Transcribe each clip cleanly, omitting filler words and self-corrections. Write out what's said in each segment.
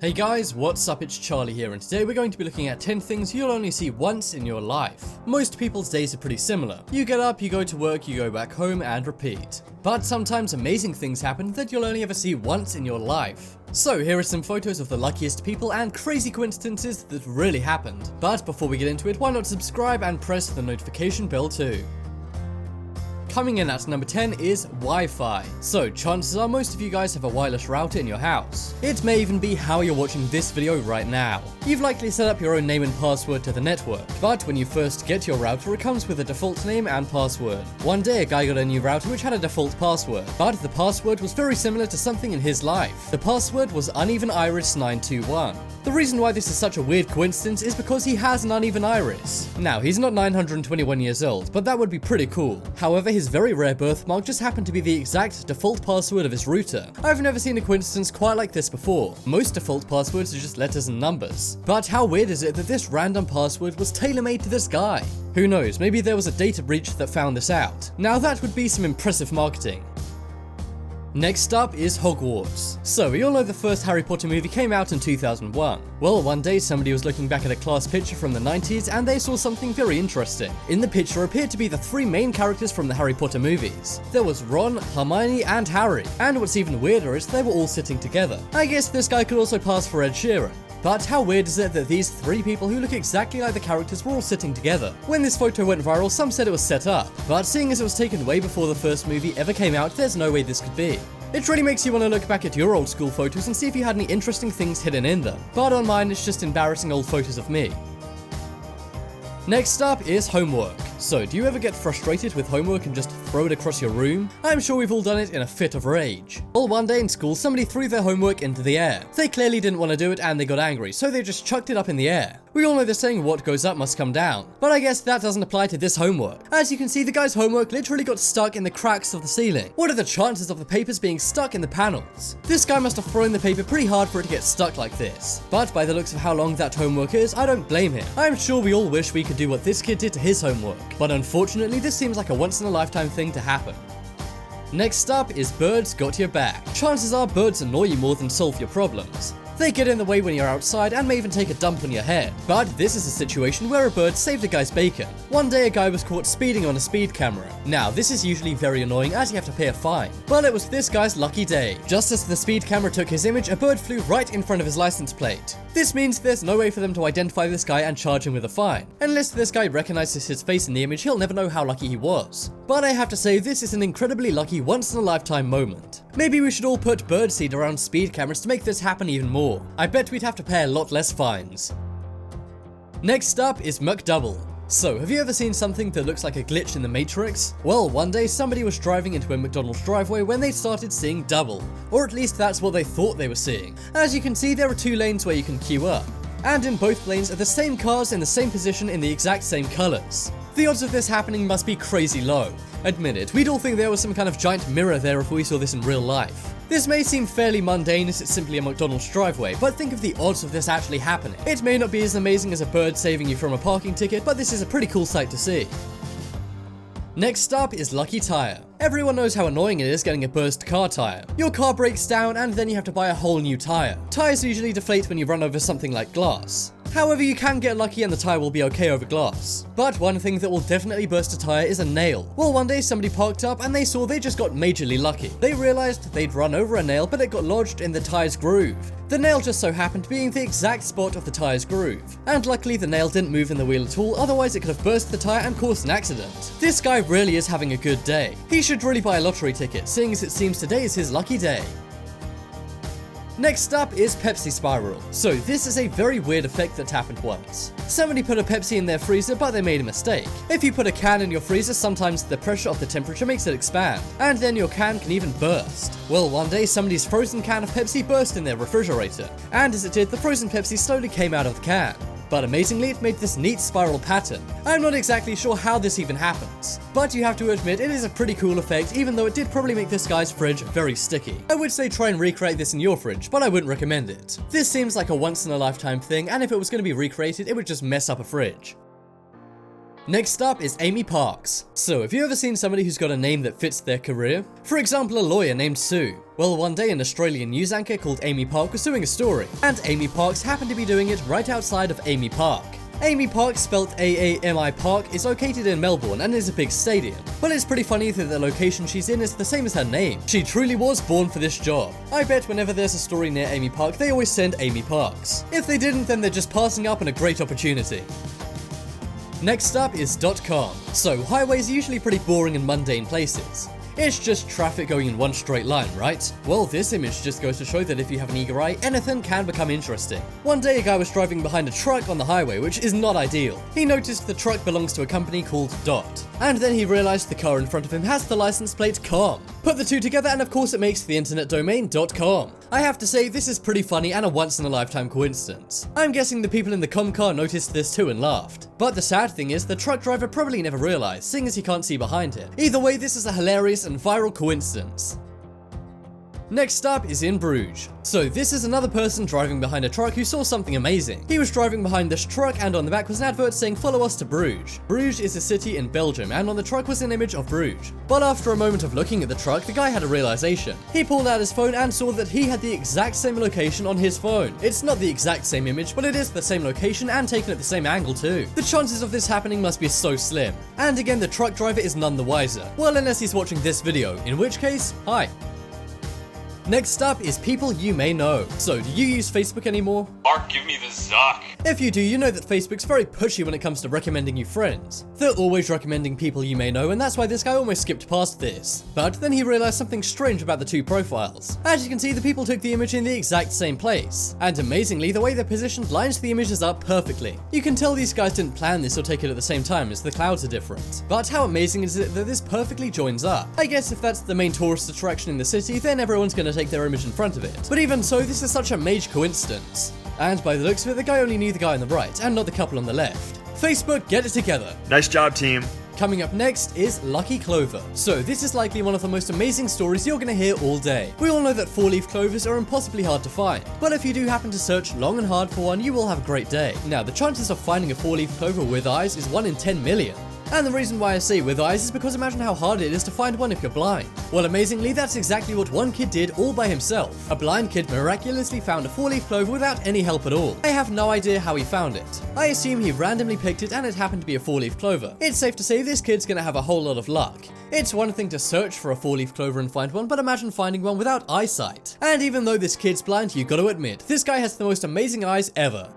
Hey guys, what's up? It's Charlie here, and today we're going to be looking at 10 things you'll only see once in your life. Most people's days are pretty similar. You get up, you go to work, you go back home, and repeat. But sometimes amazing things happen that you'll only ever see once in your life. So here are some photos of the luckiest people and crazy coincidences that really happened. But before we get into it, why not subscribe and press the notification bell too. Coming in at number 10 is Wi-Fi. So chances are most of you guys have a wireless router in your house. It may even be how you're watching this video right now. You've likely set up your own name and password to the network, but when you first get your router it comes with a default name and password. One day a guy got a new router which had a default password, but the password was very similar to something in his life. The password was uneven iris 921. The reason why this is such a weird coincidence is because he has an uneven iris. Now, he's not 921 years old, but that would be pretty cool. However, his very rare birthmark just happened to be the exact default password of his router. I've never seen a coincidence quite like this before. Most default passwords are just letters and numbers. But how weird is it that this random password was tailor-made to this guy? Who knows, maybe there was a data breach that found this out. Now that would be some impressive marketing. Next up is Hogwarts. So we all know the first Harry Potter movie came out in 2001. Well, one day somebody was looking back at a class picture from the 90s and they saw something very interesting. In the picture appeared to be the three main characters from the Harry Potter movies. There was Ron, Hermione, and Harry. And what's even weirder is they were all sitting together. I guess this guy could also pass for Ed Sheeran. But how weird is it that these three people who look exactly like the characters were all sitting together? When this photo went viral, some said it was set up, but seeing as it was taken way before the first movie ever came out, there's no way this could be. It really makes you want to look back at your old school photos and see if you had any interesting things hidden in them, but on mine it's just embarrassing old photos of me. Next up is homework. So, do you ever get frustrated with homework and just throw it across your room? I'm sure we've all done it in a fit of rage. Well, one day in school, somebody threw their homework into the air. They clearly didn't want to do it and they got angry, so they just chucked it up in the air. We all know the saying, what goes up must come down. But I guess that doesn't apply to this homework. As you can see, the guy's homework literally got stuck in the cracks of the ceiling. What are the chances of the papers being stuck in the panels? This guy must have thrown the paper pretty hard for it to get stuck like this. But by the looks of how long that homework is, I don't blame him. I'm sure we all wish we could do what this kid did to his homework. But unfortunately, this seems like a once-in-a-lifetime thing to happen. Next up is birds got your back. Chances are birds annoy you more than solve your problems. They get in the way when you're outside and may even take a dump on your head. But this is a situation where a bird saved a guy's bacon. One day a guy was caught speeding on a speed camera. Now this is usually very annoying as you have to pay a fine. But it was this guy's lucky day. Just as the speed camera took his image, a bird flew right in front of his license plate. This means there's no way for them to identify this guy and charge him with a fine. Unless this guy recognizes his face in the image, he'll never know how lucky he was. But I have to say, this is an incredibly lucky once-in-a-lifetime moment. Maybe we should all put birdseed around speed cameras to make this happen even more. I bet we'd have to pay a lot less fines. Next up is MCDOUBLE. So, have you ever seen something that looks like a glitch in the Matrix? Well, one day somebody was driving into a McDonald's driveway when they started seeing double. Or at least that's what they thought they were seeing. As you can see, there are two lanes where you can queue up. And in both lanes are the same cars in the same position in the exact same colors. The odds of this happening must be crazy low. Admit it, we'd all think there was some kind of giant mirror there if we saw this in real life. This may seem fairly mundane as it's simply a McDonald's driveway, but think of the odds of this actually happening. It may not be as amazing as a bird saving you from a parking ticket, but this is a pretty cool sight to see. Next up is lucky tire. Everyone knows how annoying it is getting a burst car tire. Your car breaks down and then you have to buy a whole new tire. Tires usually deflate when you run over something like glass. However, you can get lucky and the tire will be okay over glass. But one thing that will definitely burst a tire is a nail. Well, one day somebody parked up and they saw they just got majorly lucky. They realized they'd run over a nail, but it got lodged in the tire's groove. The nail just so happened to be in the exact spot of the tire's groove. And luckily the nail didn't move in the wheel at all, otherwise it could have burst the tire and caused an accident. This guy really is having a good day. He should really buy a lottery ticket, seeing as it seems today is his lucky day. Next up is Pepsi spiral. So this is a very weird effect that happened once. Somebody put a Pepsi in their freezer, but they made a mistake. If you put a can in your freezer, sometimes the pressure of the temperature makes it expand, and then your can can even burst. Well, one day somebody's frozen can of Pepsi burst in their refrigerator, and as it did, the frozen Pepsi slowly came out of the can. But amazingly, it made this neat spiral pattern. I'm not exactly sure how this even happens, but you have to admit it is a pretty cool effect, even though it did probably make this guy's fridge very sticky. I would say try and recreate this in your fridge, but I wouldn't recommend it. This seems like a once-in-a-lifetime thing, and if it was going to be recreated, it would just mess up a fridge. Next up is Amy Parks. So have you ever seen somebody who's got a name that fits their career? For example, a lawyer named Sue. Well, one day an Australian news anchor called Amy Park was doing a story, and Amy Parks happened to be doing it right outside of Amy Park. Amy Park, spelt AAMI Park, is located in Melbourne and is a big stadium. But it's pretty funny that the location she's in is the same as her name. She truly was born for this job. I bet whenever there's a story near Amy Park, they always send Amy Parks. If they didn't, then they're just passing up on a great opportunity. Next up is .com. So highways are usually pretty boring and mundane places. It's just traffic going in one straight line, right? Well, this image just goes to show that if you have an eager eye, anything can become interesting. One day a guy was driving behind a truck on the highway, which is not ideal. He noticed the truck belongs to a company called Dot. And then he realized the car in front of him has the license plate com. Put the two together and of course it makes the internet domain .com. I have to say, this is pretty funny and a once-in-a-lifetime coincidence. I'm guessing the people in the com car noticed this too and laughed. But the sad thing is, the truck driver probably never realized, seeing as he can't see behind him. Either way, this is a hilarious and viral coincidence. Next up is in Bruges. So this is another person driving behind a truck who saw something amazing. He was driving behind this truck and on the back was an advert saying follow us to Bruges. Bruges is a city in Belgium and on the truck was an image of Bruges. But after a moment of looking at the truck, the guy had a realization. He pulled out his phone and saw that he had the exact same location on his phone. It's not the exact same image, but it is the same location and taken at the same angle too. The chances of this happening must be so slim. And again, the truck driver is none the wiser. Well, unless he's watching this video, in which case, hi. Next up is people you may know. So, do you use Facebook anymore? Mark, give me the Zuck. If you do, you know that Facebook's very pushy when it comes to recommending you friends. They're always recommending people you may know, and that's why this guy almost skipped past this. But then he realized something strange about the two profiles. As you can see, the people took the image in the exact same place. And amazingly, the way they're positioned lines the images up perfectly. You can tell these guys didn't plan this or take it at the same time as the clouds are different. But how amazing is it that this perfectly joins up? I guess if that's the main tourist attraction in the city, then everyone's gonna take their image in front of it. But even so, this is such a major coincidence. And by the looks of it, the guy only knew the guy on the right, and not the couple on the left. Facebook, get it together. Nice job, team. Coming up next is Lucky Clover. So this is likely one of the most amazing stories you're gonna hear all day. We all know that 4-leaf clovers are impossibly hard to find, but if you do happen to search long and hard for one, you will have a great day. Now, the chances of finding a 4-leaf clover with eyes is 1 in 10 million. And the reason why I say with eyes is because imagine how hard it is to find one if you're blind. Well, amazingly, that's exactly what one kid did all by himself. A blind kid miraculously found a 4-leaf clover without any help at all. I have no idea how he found it. I assume he randomly picked it and it happened to be a 4-leaf clover. It's safe to say this kid's gonna have a whole lot of luck. It's one thing to search for a 4-leaf clover and find one, but imagine finding one without eyesight. And even though this kid's blind, you gotta admit, this guy has the most amazing eyes ever.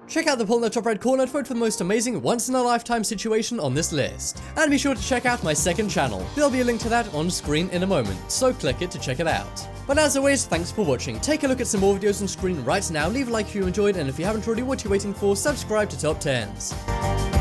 Check out the poll in the top right corner to vote for the most amazing once-in-a-lifetime situation on this list. And be sure to check out my second channel. There'll be a link to that on screen in a moment, so click it to check it out. But as always, thanks for watching. Take a look at some more videos on screen right now, leave a like if you enjoyed, and if you haven't already, what you're waiting for, subscribe to Top 10s.